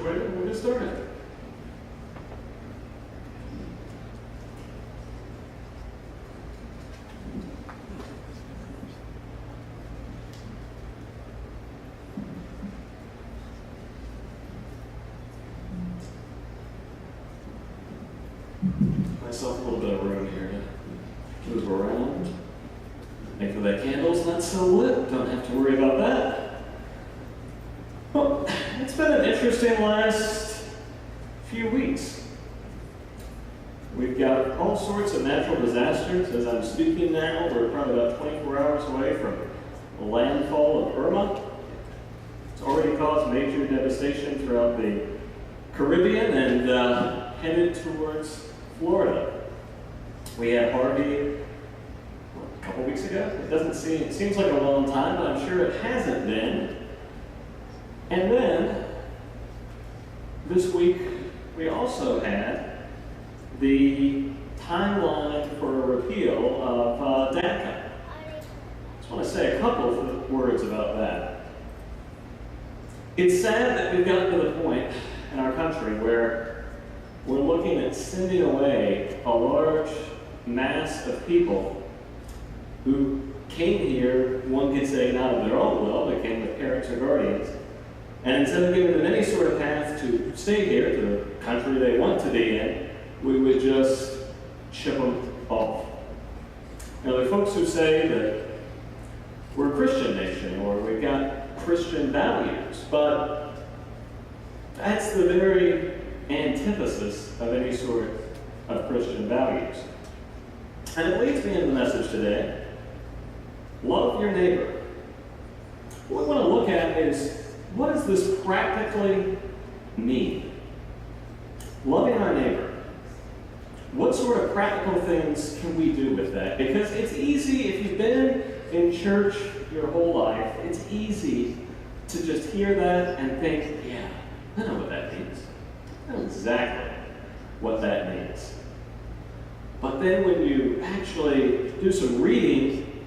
situated and we'll get started. Myself a little bit of room here to move around. Thankfully that candle's not so lit. Don't have to worry about that. Well, it's been an interesting last few weeks. We've got all sorts of natural disasters. As I'm speaking now, we're probably about 24 hours away from the landfall of Irma. It's already caused major devastation throughout the Caribbean and headed towards Florida. We had Harvey a couple weeks ago. It seems like a long time, but I'm sure it hasn't been. And then, this week, we also had the timeline for a repeal of DACA. I just want to say a couple of words about that. It's sad that we've gotten to the point in our country where we're looking at sending away a large mass of people who came here, one could say not of their own will, they came with parents or guardians. And instead of giving them any sort of path to stay here, to the country they want to be in, we would just ship them off. Now, there are folks who say that we're a Christian nation or we've got Christian values, but that's the very antithesis of any sort of Christian values. And it leads me into the message today. Love your neighbor. What we want to look at is, what does this practically mean? Loving our neighbor. What sort of practical things can we do with that? Because it's easy, if you've been in church your whole life, it's easy to just hear that and think, yeah, I know what that means. I know exactly what that means. But then when you actually do some reading,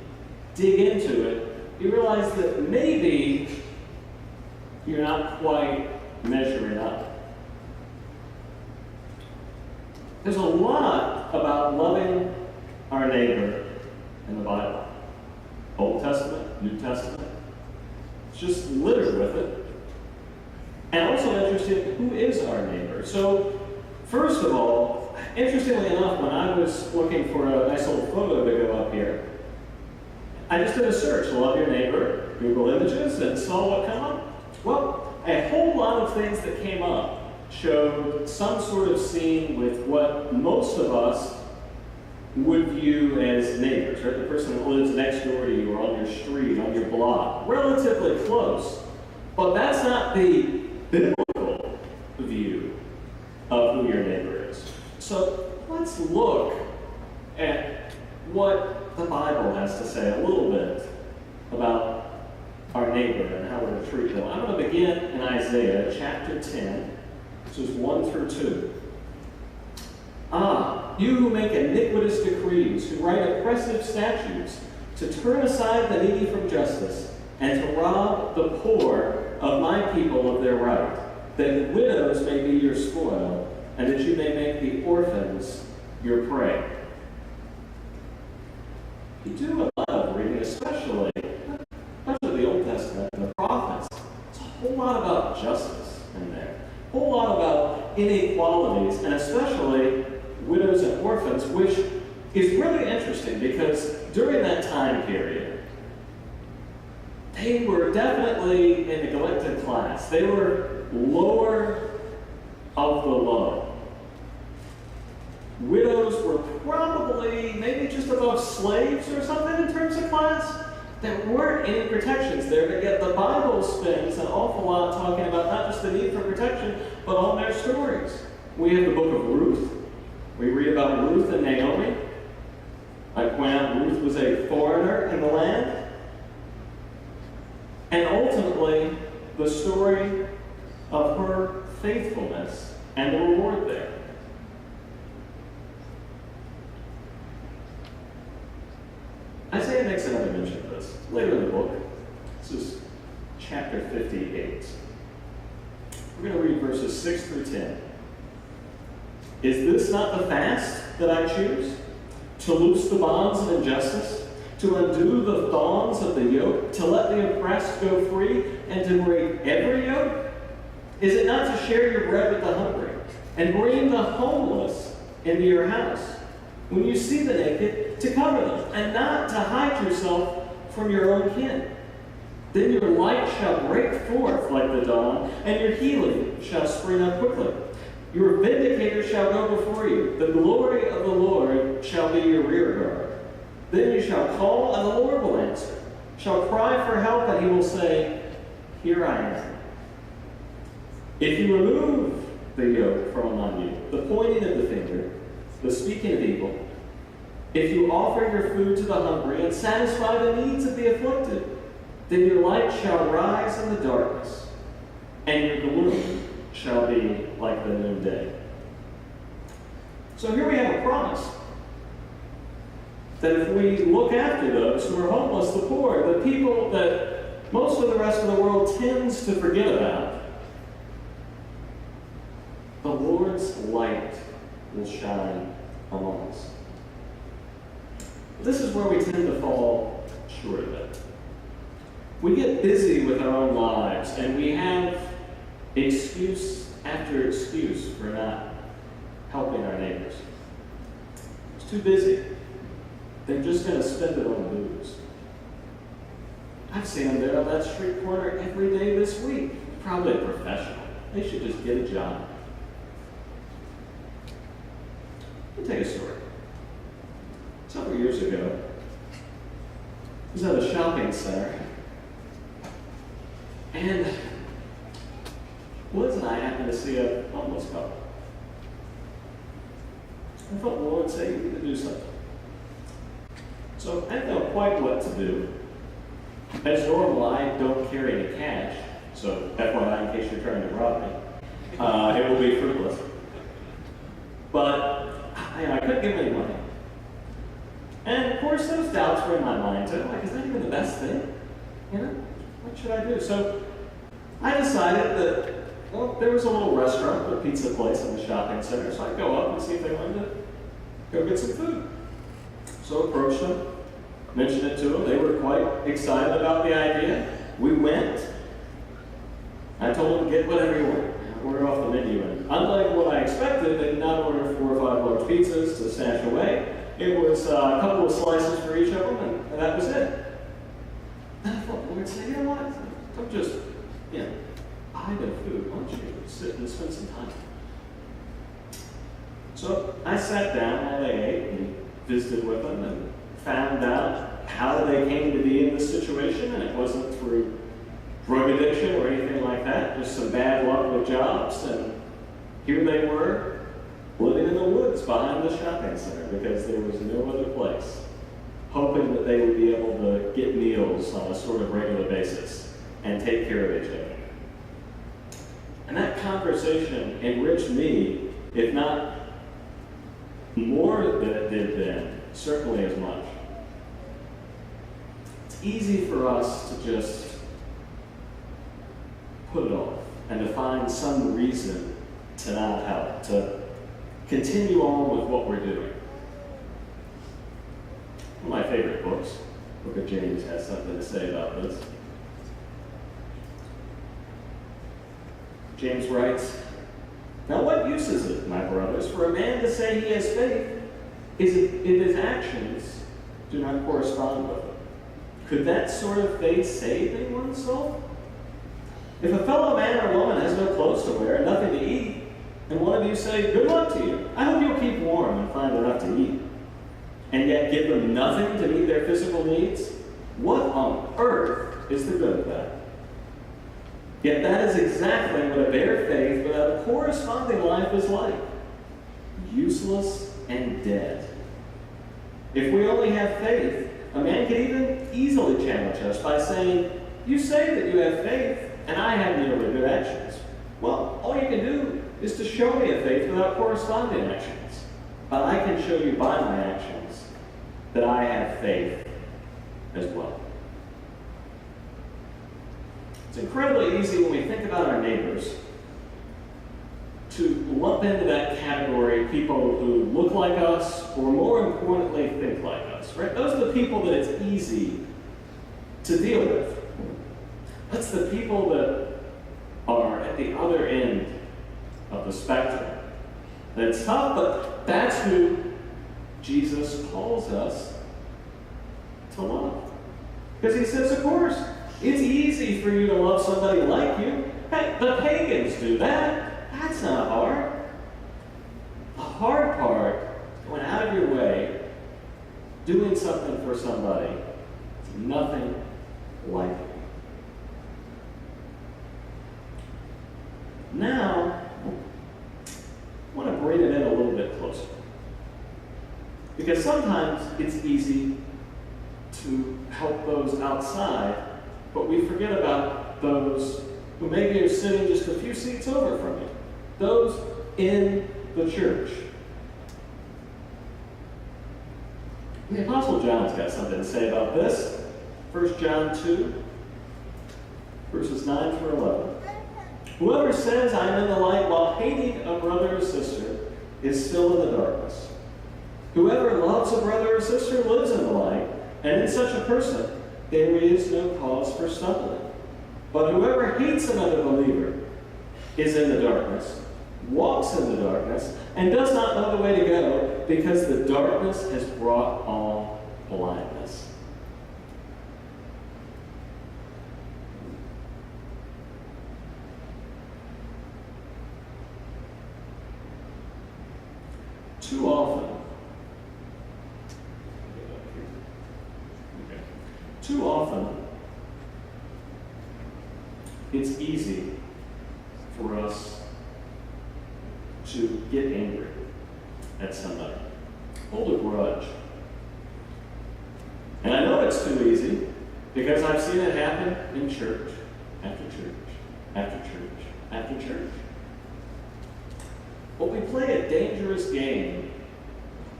dig into it, you realize that maybe you're not quite measuring up. There's a lot about loving our neighbor in the Bible. Old Testament, New Testament. It's just littered with it. And also interested, who is our neighbor? So, first of all, interestingly enough, when I was looking for a nice little photo to go up here, I just did a search, love your neighbor, Google Images, and saw what came up. Well, a whole lot of things that came up showed some sort of scene with what most of us would view as neighbors, right? The person that lives next door to you or on your street, on your block, relatively close. But that's not the biblical view of who your neighbor is. So let's look at what the Bible has to say a little bit about our neighbor and how we're to treat them. I'm going to begin in Isaiah chapter 10, verses 1 through 2. Ah, you who make iniquitous decrees, who write oppressive statutes, to turn aside the needy from justice, and to rob the poor of my people of their right, that widows may be your spoil, and that you may make the orphans your prey. You do a lot of reading, especially the Old Testament and the prophets. There's a whole lot about justice in there, a whole lot about inequalities, and especially widows and orphans, which is really interesting because during that time period, they were definitely a neglected class. They were lower of the low. Widows were probably maybe just above slaves or something in terms of class. There weren't any protections there, but yet the Bible spends an awful lot talking about not just the need for protection, but all their stories. We have the book of Ruth. We read about Ruth and Naomi. I point out Ruth was a foreigner in the land. And ultimately, the story of her faithfulness and the reward there. Isaiah makes another mention of this later in the book. This is chapter 58. We're going to read verses 6 through 10. Is this not the fast that I choose? To loose the bonds of injustice, to undo the thongs of the yoke, to let the oppressed go free, and to break every yoke? Is it not to share your bread with the hungry, and bring the homeless into your house? When you see the naked, to cover them, and not to hide yourself from your own kin. Then your light shall break forth like the dawn, and your healing shall spring up quickly. Your vindicator shall go before you. The glory of the Lord shall be your rear guard. Then you shall call, and the Lord will answer. Shall cry for help, and he will say, Here I am. If you remove the yoke from among you, the pointing of the finger, the speaking of evil, if you offer your food to the hungry and satisfy the needs of the afflicted, then your light shall rise in the darkness, and your gloom shall be like the noonday. So here we have a promise that if we look after those who are homeless, the poor, the people that most of the rest of the world tends to forget about, the Lord's light will shine among us. This is where we tend to fall short of it. We get busy with our own lives, and we have excuse after excuse for not helping our neighbors. It's too busy. They're just going to spend it on booze. I've seen them there on that street corner every day this week. Probably a professional. They should just get a job. Let me tell you a story. Several years ago, I was at a shopping center, and Liz and I happened to see a homeless couple. I felt the Lord say, you need to do something. So I didn't know quite what to do. As normal, I don't carry any cash, so FYI, in case you're trying to rob me, it will be fruitless. But I couldn't give any money. And of course, those doubts were in my mind too. Like, is that even the best thing? You know, what should I do? So I decided that, well, there was a little restaurant, a pizza place in the shopping center, so I'd go up and see if they wanted to go get some food. So I approached them, mentioned it to them. They were quite excited about the idea. We went. I told them to get whatever you want. Order off the menu. And unlike what I expected, they did not order 4 or 5 large pizzas to stash away. It was a couple of slices for each of them, and that was it. And I thought, the Lord said, you know what? Don't just, buy their food. Why don't you sit and spend some time? So I sat down while they ate and visited with them and found out how they came to be in this situation, and it wasn't through drug addiction or anything like that, just some bad luck with jobs, and here they were, living in the woods behind the shopping center because there was no other place, hoping that they would be able to get meals on a sort of regular basis and take care of each other. And that conversation enriched me, if not more than it did then, certainly as much. It's easy for us to just put it off and to find some reason to not help, to continue on with what we're doing. One of my favorite books, Book of James, has something to say about this. James writes, now what use is it, my brothers, for a man to say he has faith if his actions do not correspond with it? Could that sort of faith save anyone's soul? If a fellow man or woman has no clothes to wear and nothing to eat, and one of you say, good luck to you, I hope you'll keep warm and find enough to eat, and yet give them nothing to meet their physical needs, what on earth is the good of that? Yet that is exactly what a bare faith without a corresponding life is like. Useless and dead. If we only have faith, a man can even easily challenge us by saying, you say that you have faith, and I have merely good actions. Well, all you can do is to show me a faith without corresponding actions. But I can show you by my actions that I have faith as well. It's incredibly easy when we think about our neighbors to lump into that category people who look like us, or more importantly, think like us, right? Those are the people that it's easy to deal with. That's the people that are at the other end of the spectrum. It's tough, but that's who Jesus calls us to love. Because he says, of course, it's easy for you to love somebody like you. Hey, the pagans do that. That's not hard. The hard part is going out of your way, doing something for somebody. It's nothing like it. Now, I want to bring it in a little bit closer. Because sometimes it's easy to help those outside, but we forget about those who maybe are sitting just a few seats over from you. Those in the church. The Apostle John's got something to say about this. 1 John 2, verses 9 through 11. Whoever says, I am in the light while hating a brother or sister is still in the darkness. Whoever loves a brother or sister lives in the light, and in such a person there is no cause for stumbling. But whoever hates another believer is in the darkness, walks in the darkness, and does not know the way to go, because the darkness has brought on blindness. Too often, it's easy for us to get angry at somebody, hold a grudge. And I know it's too easy because I've seen it happen in church after church after church after church. But we play a dangerous game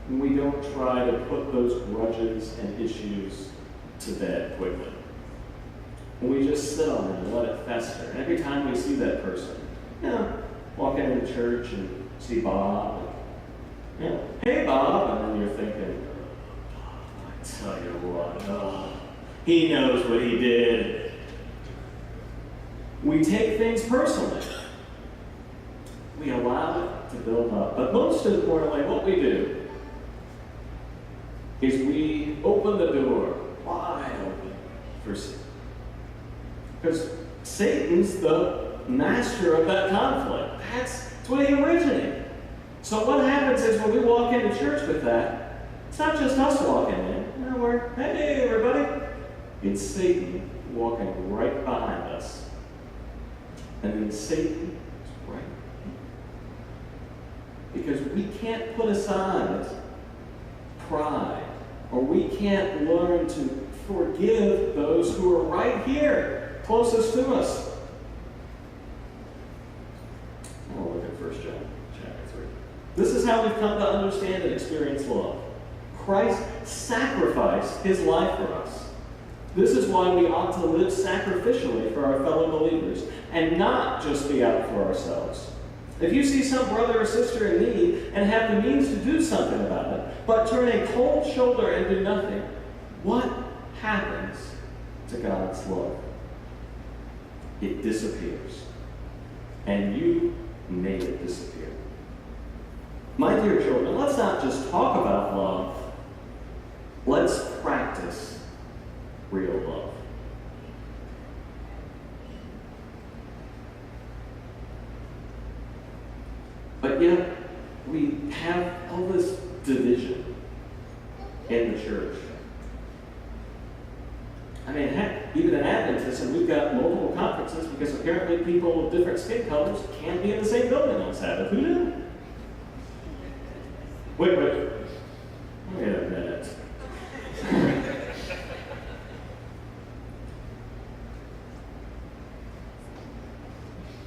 when we don't try to put those grudges and issues to bed quickly. When we just sit on it and let it fester. And every time we see that person, walk into church and see Bob, and, hey Bob, and then you're thinking, I tell you what, he knows what he did. We take things personally. We allow it to build up. But most importantly, what we do is we open the door wide open for sin. Because Satan's the master of that conflict. That's what he originated. So what happens is when we walk into church with that, it's not just us walking in. We're, hey everybody. It's Satan walking right behind us. And then Satan is right. Because we can't put aside pride, or we can't learn to forgive those who are right here, closest to us. Oh, look at 1 John chapter 3. This is how we've come to understand and experience love. Christ sacrificed his life for us. This is why we ought to live sacrificially for our fellow believers and not just be out for ourselves. If you see some brother or sister in need and have the means to do something about it, but turn a cold shoulder and do nothing, what happens to God's love? It disappears. And you made it disappear. My dear children, let's not just talk about love. Let's practice real love. But yet, we have all this division in the church. I mean, heck, even in Adventism, we've got multiple conferences because apparently people with different skin colors can't be in the same building on Sabbath. Who knew? Wait a minute.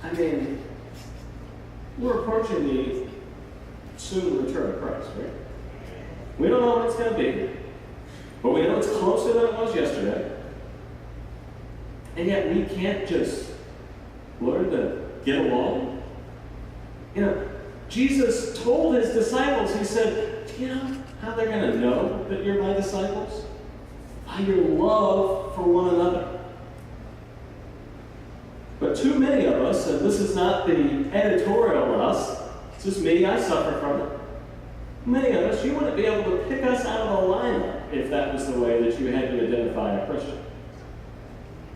I mean, we're approaching the soon return of Christ, right? We don't know what it's going to be, but we know it's closer than it was yesterday. And yet we can't just learn to get along Jesus told his disciples, he said, do you know how they're going to know that you're my disciples? By your love for one another. But too many of us, and this is not the editorial of us, it's just me, I suffer from it. Many of us, you wouldn't be able to pick us out of a lineup if that was the way that you had to identify a Christian.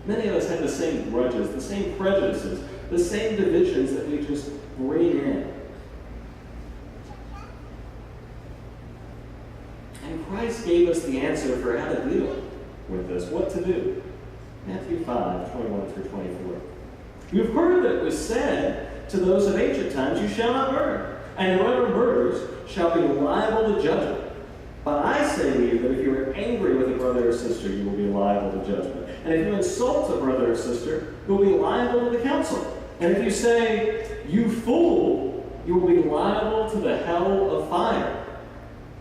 Many of us have the same grudges, the same prejudices, the same divisions that we just bring in. And Christ gave us the answer for how to deal with this, what to do. Matthew 5, 21 through 24. You've heard that it was said to those of ancient times, you shall not murder, and whoever murders shall be liable to judgment. But I say to you that if you are angry with a brother or sister, you will be liable to judgment. And if you insult a brother or sister, you will be liable to the council. And if you say, you fool, you will be liable to the hell of fire.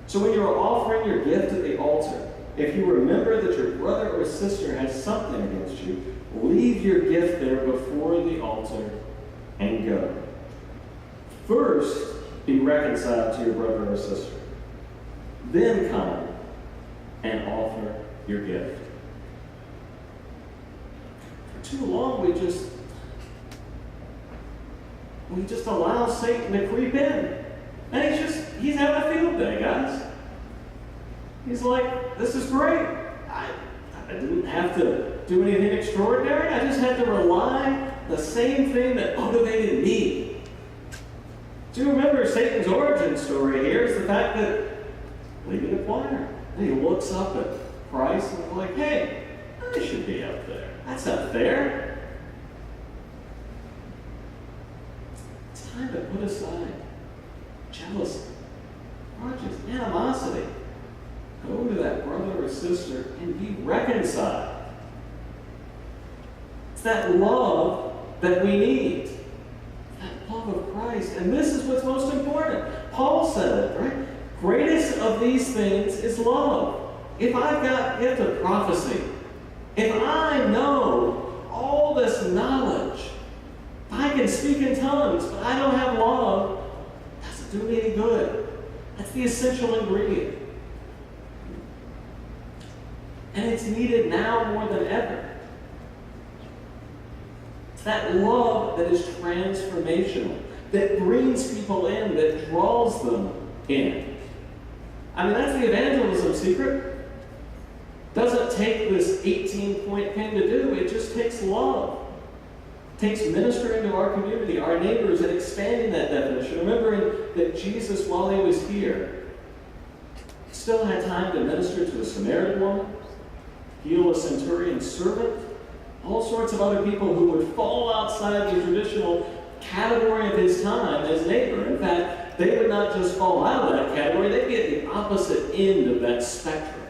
So when you are offering your gift at the altar, if you remember that your brother or sister has something against you, leave your gift there before the altar and go. First, be reconciled to your brother or sister. Then come and offer your gift. For too long, we just allow Satan to creep in. And he's having a field day, guys. He's like, this is great. I didn't have to do anything extraordinary. I just had to rely the same thing that motivated me. Do you remember Satan's origin story here is the fact that leading the choir. And he looks up at Christ and is like, hey, I should be up there. That's not fair. It's time to put aside jealousy, grudges, animosity. Go to that brother or sister and be reconciled. It's that love that we need. That love of Christ. And this is what's most important. Paul said it, right? Greatest of these things is love. If I've got gift of prophecy, if I know all this knowledge, if I can speak in tongues, but I don't have love, it doesn't do me any good. That's the essential ingredient. And it's needed now more than ever. It's that love that is transformational, that brings people in, that draws them in. I mean, that's the evangelism secret. Doesn't take this 18-point thing to do. It just takes love. It takes ministering to our community, our neighbors, and expanding that definition. Remembering that Jesus, while he was here, still had time to minister to a Samaritan woman, heal a centurion's servant, all sorts of other people who would fall outside the traditional category of his time as neighbor. In fact, they would not just fall out of that category, they'd be at the opposite end of that spectrum.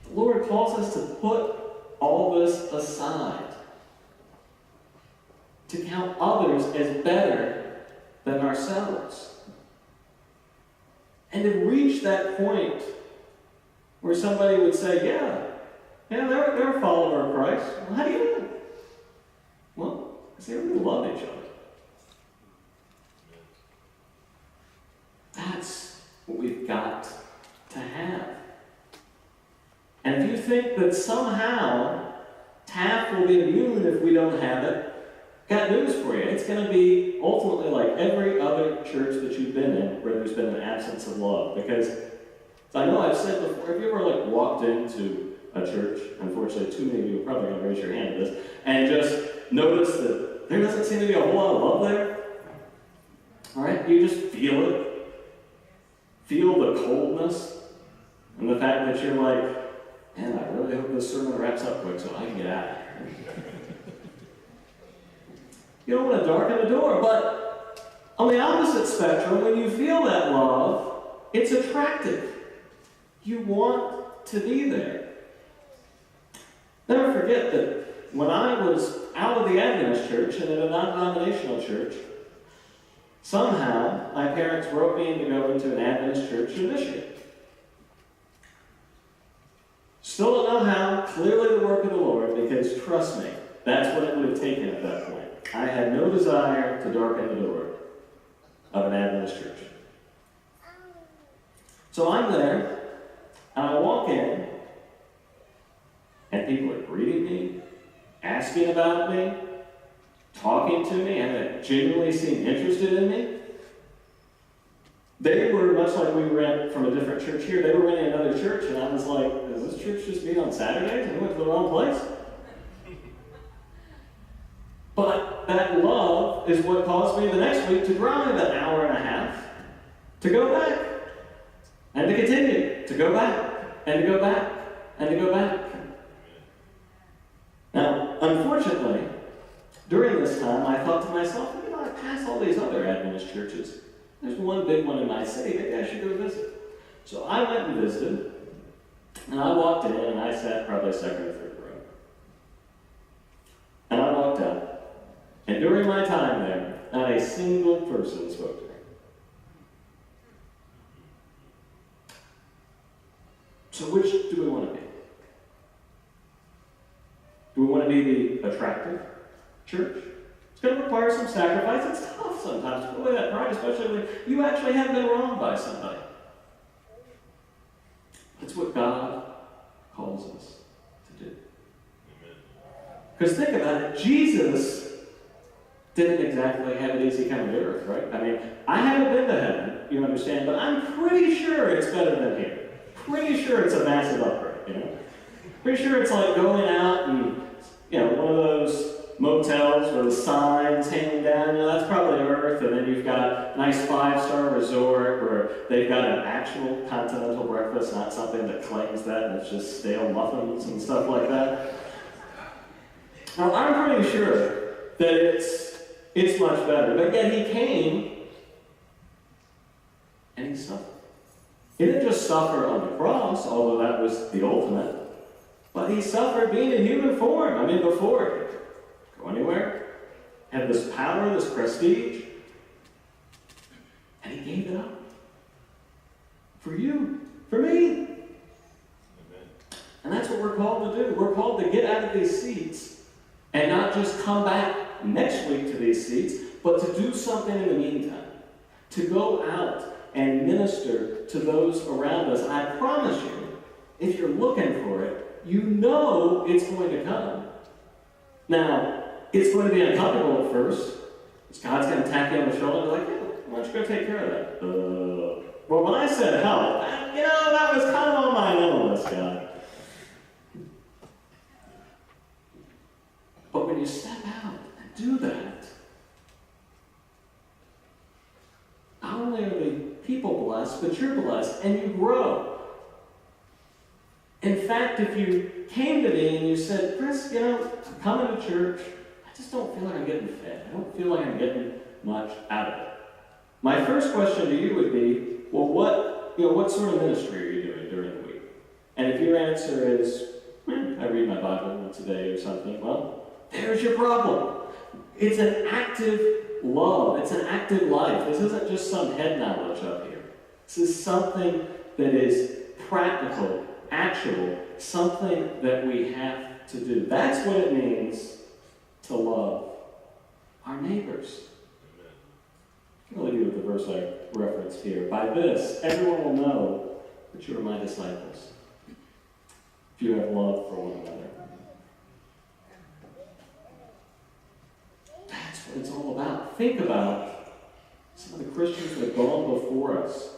The Lord calls us to put all this aside, to count others as better than ourselves, and to reach that point where somebody would say, yeah, they're a follower of Christ. Well, how do you do it? Well, because they really love each other. That's what we've got to have. And if you think that somehow Taft will be immune if we don't have it, got news for you. It's going to be ultimately like every other church that you've been in where there's been an absence of love. Because, as I know I've said before, have you ever walked into a church, unfortunately too many of you are probably going to raise your hand at this, and just notice that there doesn't seem to be a whole lot of love there? All right? You just feel it. Feel the coldness and the fact that you're like, man, I really hope this sermon wraps up quick so I can get out of here. You don't want to darken the door, but on the opposite spectrum, when you feel that love, it's attractive. You want to be there. Never forget that when I was out of the Adventist church and in a non-denominational church, somehow my parents wrote me in to go into an Adventist church in Michigan. Still don't know how, clearly the work of the Lord, because trust me, that's what it would have taken at that point. I had no desire to darken the door of an Adventist church. So I'm there, and I walk in, and people are greeting me, asking about me, talking to me, and they genuinely seemed interested in me. They were, much like we rent from a different church here, they were renting another church, and I was like, does this church just meet on Saturdays? And we went to the wrong place. But that love is what caused me the next week to drive an hour and a half to go back. And to continue to go back, and to go back, and to go back. Now, unfortunately, during this time, I thought to myself, you know, I pass all these other Adventist churches. There's one big one in my city. Maybe I should go visit. So I went and visited, and I walked in, and I sat probably second or third row. And I walked out, and during my time there, not a single person spoke to me. So which do we want to be? Do we want to be the attractive church? It's going to require some sacrifice. It's tough sometimes to put away that pride, especially when you actually have been wronged by somebody. That's what God calls us to do. Because think about it, Jesus didn't exactly have it easy coming to earth, right? I mean, I haven't been to heaven, you understand, but I'm pretty sure it's better than here. Pretty sure it's a massive upgrade, you know? Pretty sure it's like going out and, you know, one of those motels where the signs hanging down, you know, that's probably Earth, and then you've got a nice 5-star resort where they've got an actual continental breakfast, not something that claims that and it's just stale muffins and stuff like that. Now, I'm pretty sure that it's much better, but yet he came and he suffered. He didn't just suffer on the cross, although that was the ultimate, but he suffered being in human form. I mean, before he could go anywhere, had this power, this prestige, and he gave it up for you, for me. Amen. And that's what we're called to do. We're called to get out of these seats and not just come back next week to these seats, but to do something in the meantime, to go out and minister to those around us. I promise you, if you're looking for it, you know it's going to come. Now, it's going to be uncomfortable at first. God's going to tap you on the shoulder and be like, hey, why don't you go take care of that? Well, when I said help, you know, that was kind of on my own list, God. But when you step out and do that, not only are the people blessed, but you're blessed, and you grow. In fact, if you came to me and you said, Chris, you know, I'm coming to church, I just don't feel like I'm getting fed. I don't feel like I'm getting much out of it. My first question to you would be, well, what sort of ministry are you doing during the week? And if your answer is, I read my Bible once a day or something, well, there's your problem. It's an active love. It's an active life. This isn't just some head knowledge up here. This is something that is practical, actual, something that we have to do. That's what it means to love our neighbors. I'm going to leave you with the verse I referenced here. By this, everyone will know that you are my disciples, if you have love for one another. That's what it's all about. Think about some of the Christians that have gone before us,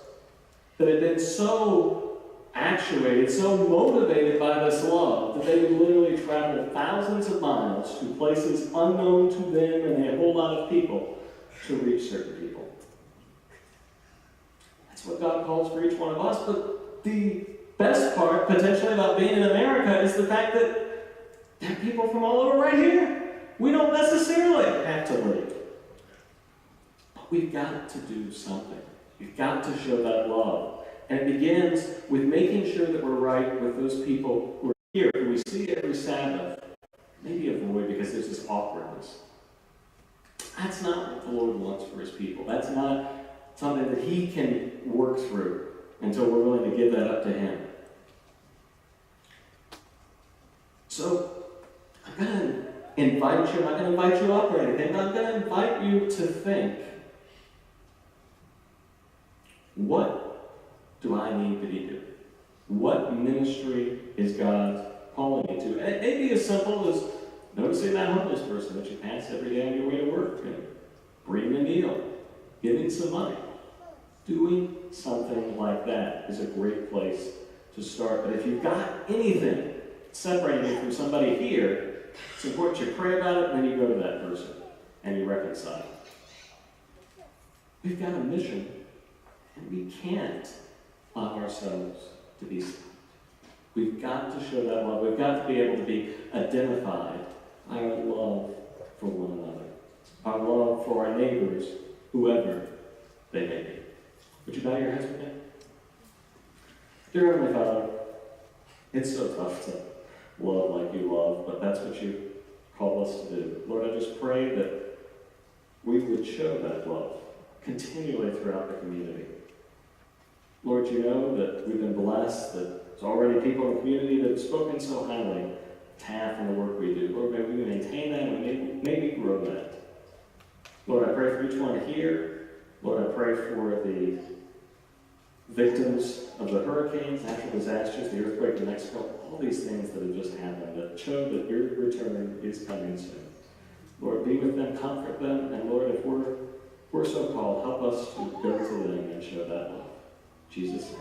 that have been so actuated, so motivated by this love, that they would literally travel thousands of miles to places unknown to them and a whole lot of people to reach certain people. That's what God calls for each one of us. But the best part, potentially, about being in America is the fact that there are people from all over right here. We don't necessarily have to leave. But we've got to do something. We've got to show that love. And it begins with making sure that we're right with those people who are here, who we see every Sabbath. Maybe avoid because there's this awkwardness. That's not what the Lord wants for his people. That's not something that he can work through until we're willing to give that up to him. So, I'm going to invite you. I'm not going to invite you up or anything. I'm going to invite you to think, what do I need to be doing? What ministry is God calling you to? And it may be as simple as noticing that homeless person that you pass every day on your way to work and bringing a meal, giving some money. Doing something like that is a great place to start. But if you've got anything separating you from somebody here, it's important you pray about it and then you go to that person and you reconcile. We've got a mission and we can't allow ourselves to be stopped. We've got to show that love. We've got to be able to be identified by our love for one another, our love for our neighbors, whoever they may be. Would you bow your heads with me? Dear Heavenly Father, it's so tough to love like you love, but that's what you call us to do. Lord, I just pray that we would show that love continually throughout the community. Lord, you know that we've been blessed, that there's already people in the community that have spoken so highly of TAF and the work we do. Lord, may we maintain that and may we grow that. Lord, I pray for each one here. Lord, I pray for the victims of the hurricanes, natural disasters, the earthquake in Mexico, all these things that have just happened that show that your return is coming soon. Lord, be with them, comfort them, and Lord, if we're so called, help us to go to them and show that love. In Jesus' name.